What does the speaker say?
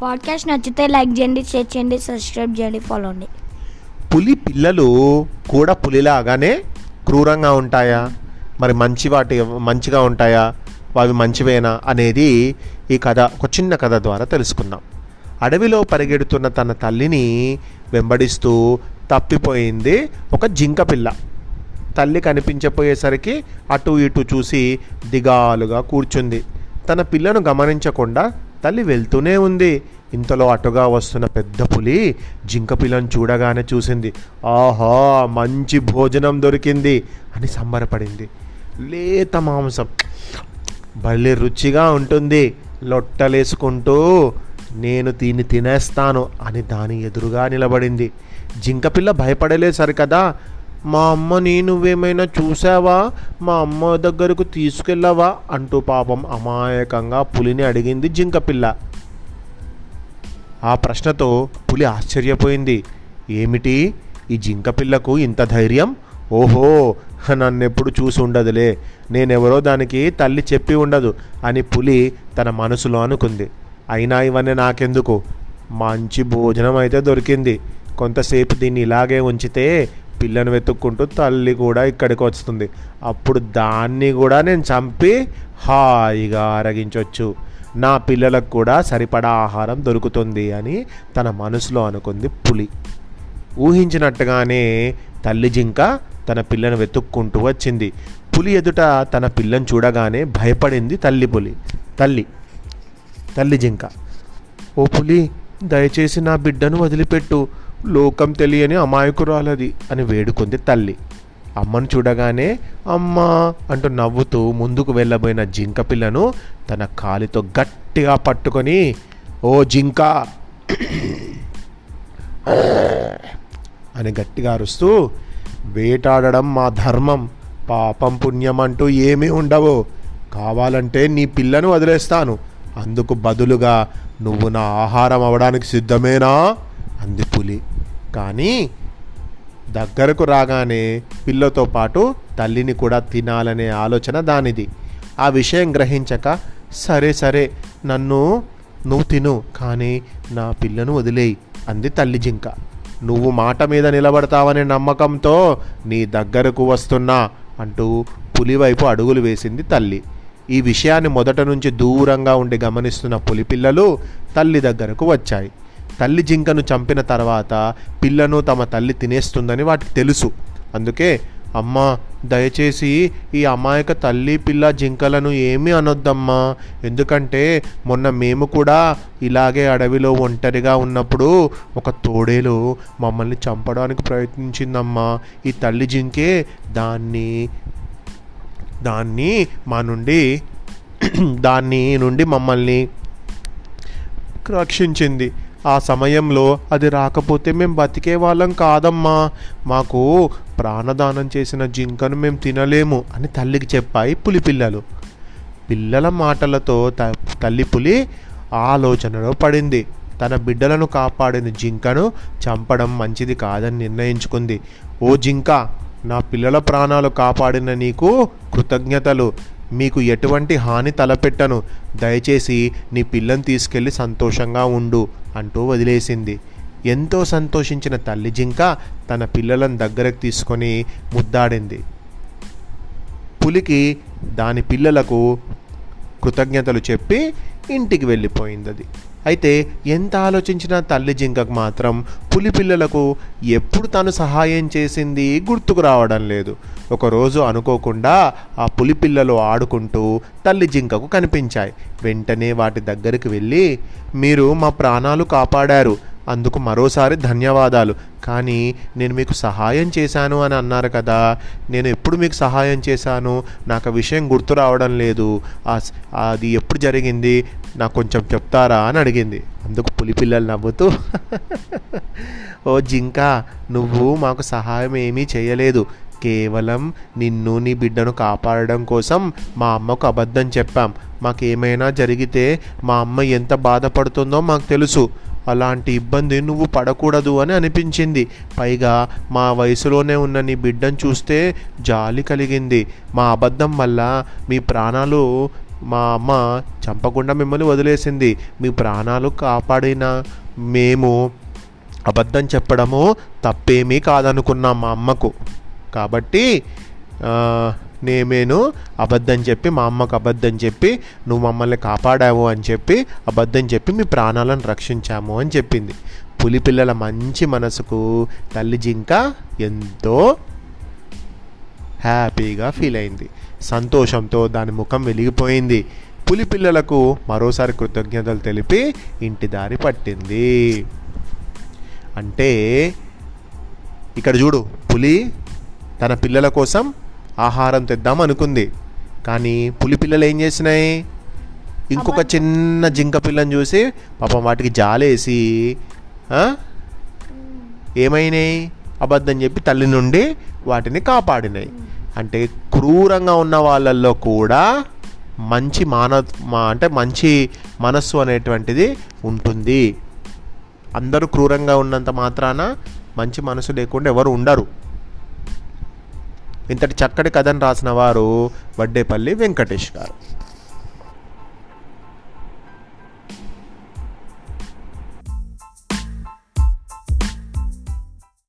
Podcast నచ్చితే like చేయండి, share చేయండి, సబ్స్క్రైబ్ చేయండి, ఫాలో అండి. పులి పిల్లలు కూడా పులిలాగానే క్రూరంగా ఉంటాయా, మరి మంచిగా ఉంటాయా, అవి మంచివేనా అనేది ఈ కథ ఒక చిన్న కథ ద్వారా తెలుసుకుందాం. అడవిలో పరిగెడుతున్న తన తల్లిని వెంబడిస్తూ తప్పిపోయింది ఒక జింక పిల్ల. తల్లి కనిపించపోయేసరికి అటు ఇటు చూసి దిగాలుగా కూర్చుంది. తన పిల్లను గమనించకుండా తల్లి వెళ్తూనే ఉంది. ఇంతలో అటుగా వస్తున్న పెద్ద పులి జింక పిల్లను చూడగానే చూసింది. ఆహా, మంచి భోజనం దొరికింది అని సంబరపడింది. లేత మాంసం భలే రుచిగా ఉంటుంది, లొట్టలేసుకుంటూ నేను దీన్ని తినేస్తాను అని దాని ఎదురుగా నిలబడింది. జింకపిల్ల భయపడలే సరికదా. మా అమ్మని నువ్వేమైనా చూసావా, మా అమ్మ దగ్గరకు తీసుకెళ్ళవా అంటూ పాపం అమాయకంగా పులిని అడిగింది జింకపిల్ల. ఆ ప్రశ్నతో పులి ఆశ్చర్యపోయింది. ఏమిటి, ఈ జింకపిల్లకు ఇంత ధైర్యం? ఓహో, నన్నెప్పుడు చూసి ఉండదులే, నేనెవరో దానికి తల్లి చెప్పి ఉండదు అని పులి తన మనసులో అనుకుంది. అయినా ఇవన్నీ నాకెందుకు, మంచి భోజనం అయితే దొరికింది. కొంతసేపు దీన్ని ఇలాగే ఉంచితే పిల్లను వెతుక్కుంటూ తల్లి కూడా ఇక్కడికి వస్తుంది. అప్పుడు దాన్ని కూడా నేను చంపి హాయిగా అరగించవచ్చు. నా పిల్లలకు కూడా సరిపడా ఆహారం దొరుకుతుంది అని తన మనసులో అనుకుంది పులి. ఊహించినట్టుగానే తల్లి జింక తన పిల్లను వెతుక్కుంటూ వచ్చింది. పులి ఎదుట తన పిల్లను చూడగానే భయపడింది తల్లి జింక. ఓ పులి, దయచేసి నా బిడ్డను వదిలిపెట్టు, లోకం తెలియని అమాయకురాలది అని వేడుకుంది తల్లి. అమ్మను చూడగానే అమ్మా అంటూ నవ్వుతూ ముందుకు వెళ్ళబోయిన జింక పిల్లను తన కాలితో గట్టిగా పట్టుకొని, ఓ జింక అని గట్టిగా అరుస్తూ, వేటాడడం మా ధర్మం, పాపం పుణ్యం అంటూ ఏమీ ఉండవు. కావాలంటే నీ పిల్లను వదిలేస్తాను, అందుకు బదులుగా నువ్వు నా ఆహారం అవడానికి సిద్ధమేనా అంది పులి. కానీ దగ్గరకు రాగానే పిల్లతో పాటు తల్లిని కూడా తినాలనే ఆలోచన దానిది. ఆ విషయం గ్రహించక, సరే నువ్వు తిను, కానీ నా పిల్లను వదిలేయి అంది తల్లి జింక. నువ్వు మాట మీద నిలబడతావనే నమ్మకంతో నీ దగ్గరకు వస్తున్నా అంటూ పులి వైపు అడుగులు వేసింది తల్లి. ఈ విషయాన్ని మొదట నుంచి దూరంగా ఉండి గమనిస్తున్న పులి పిల్లలు తల్లి దగ్గరకు వచ్చాయి. తల్లి జింకను చంపిన తర్వాత పిల్లను తమ తల్లి తినేస్తుందని వాటికి తెలుసు. అందుకే, అమ్మా దయచేసి ఈ అమాయక తల్లి పిల్ల జింకలను ఏమీ అనొద్దమ్మా, ఎందుకంటే మొన్న మేము కూడా ఇలాగే అడవిలో ఒంటరిగా ఉన్నప్పుడు ఒక తోడేలు మమ్మల్ని చంపడానికి ప్రయత్నించిందమ్మా. ఈ తల్లి జింకే దాన్ని నుండి మమ్మల్ని రక్షించింది. ఆ సమయంలో అది రాకపోతే మేము బతికే వాళ్ళం కాదమ్మా. మాకు ప్రాణదానం చేసిన జింకను మేము తినలేము అని తల్లికి చెప్పాయి పులి పిల్లలు. పిల్లల మాటలతో తల్లి పులి ఆలోచనలో పడింది. తన బిడ్డలను కాపాడిన జింకను చంపడం మంచిది కాదని నిర్ణయించుకుంది. ఓ జింక, నా పిల్లల ప్రాణాలు కాపాడిన నీకు కృతజ్ఞతలు. మీకు ఎటువంటి హాని తలపెట్టను, దయచేసి నీ పిల్లని తీసుకెళ్ళి సంతోషంగా ఉండు అంటూ వదిలేసింది. ఎంతో సంతోషించిన తల్లి జింక తన పిల్లలను దగ్గరకు తీసుకొని ముద్దాడింది. పులికి దాని పిల్లలకు కృతజ్ఞతలు చెప్పి ఇంటికి వెళ్ళిపోయింది అది. అయితే ఎంత ఆలోచించినా తల్లి జింకకు మాత్రం పులి పిల్లలకు ఎప్పుడు తను సహాయం చేసింది గుర్తుకు రావడం లేదు. ఒకరోజు అనుకోకుండా ఆ పులి పిల్లలు ఆడుకుంటూ తల్లి జింకకు కనిపించాయి. వెంటనే వాటి దగ్గరికి వెళ్ళి, మీరు మా ప్రాణాలు కాపాడారు, అందుకు మరోసారి ధన్యవాదాలు. కానీ నేను మీకు సహాయం చేశాను అని అన్నారు కదా, నేను ఎప్పుడు మీకు సహాయం చేశాను, నాకు ఆ విషయం గుర్తు రావడం లేదు, అది ఎప్పుడు జరిగింది, నాకు కొంచెం చెప్తారా అని అడిగింది. అందుకు పులి పిల్లలు నవ్వుతూ, ఓ జింక, నువ్వు మాకు సహాయం ఏమీ చేయలేదు, కేవలం నిన్ను నీ బిడ్డను కాపాడడం కోసం మా అమ్మకు అబద్ధం చెప్పాం. మాకేమైనా జరిగితే మా అమ్మ ఎంత బాధపడుతుందో మాకు తెలుసు. అలాంటి ఇబ్బంది నువ్వు పడకూడదు అని అనిపించింది. పైగా మా వయసులోనే ఉన్న నీ బిడ్డను చూస్తే జాలి కలిగింది. మా అబద్ధం వల్ల మీ ప్రాణాలు మా అమ్మ చంపకుండా మిమ్మల్ని వదిలేసింది. మీ ప్రాణాలు కాపాడిన మేము అబద్ధం చెప్పడము తప్పేమీ కాదనుకున్నాం మా అమ్మకు. కాబట్టి నేను అబద్ధం చెప్పి మా అమ్మకు అబద్ధం చెప్పి నువ్వు మమ్మల్ని కాపాడావు అని చెప్పి అబద్ధం చెప్పి మీ ప్రాణాలను రక్షించాము అని చెప్పింది. పులి పిల్లల మంచి మనసుకు తల్లి జింక ఎంతో హ్యాపీగా ఫీల్ అయింది. సంతోషంతో దాని ముఖం వెలిగిపోయింది. పులి పిల్లలకు మరోసారి కృతజ్ఞతలు తెలిపి ఇంటి దారి పట్టింది. అంటే ఇక్కడ చూడు, పులి తన పిల్లల కోసం ఆహారం తెద్దాం అనుకుంది. కానీ పులి పిల్లలు ఏం చేసినాయి, ఇంకొక చిన్న జింక పిల్లని చూసి పాపం వాటికి జాలేసి ఏమైనాయి, అబద్ధం చెప్పి తల్లి నుండి వాటిని కాపాడినాయి. అంటే క్రూరంగా ఉన్న వాళ్ళల్లో కూడా మంచి అంటే మంచి మనస్సు అనేటువంటిది ఉంటుంది. అందరూ క్రూరంగా ఉన్నంత మాత్రాన మంచి మనసు లేకుండా ఎవరు ఉండరు. ఇంతటి చక్కటి కథను రాసిన వారు వడ్డేపల్లి వెంకటేష్ గారు.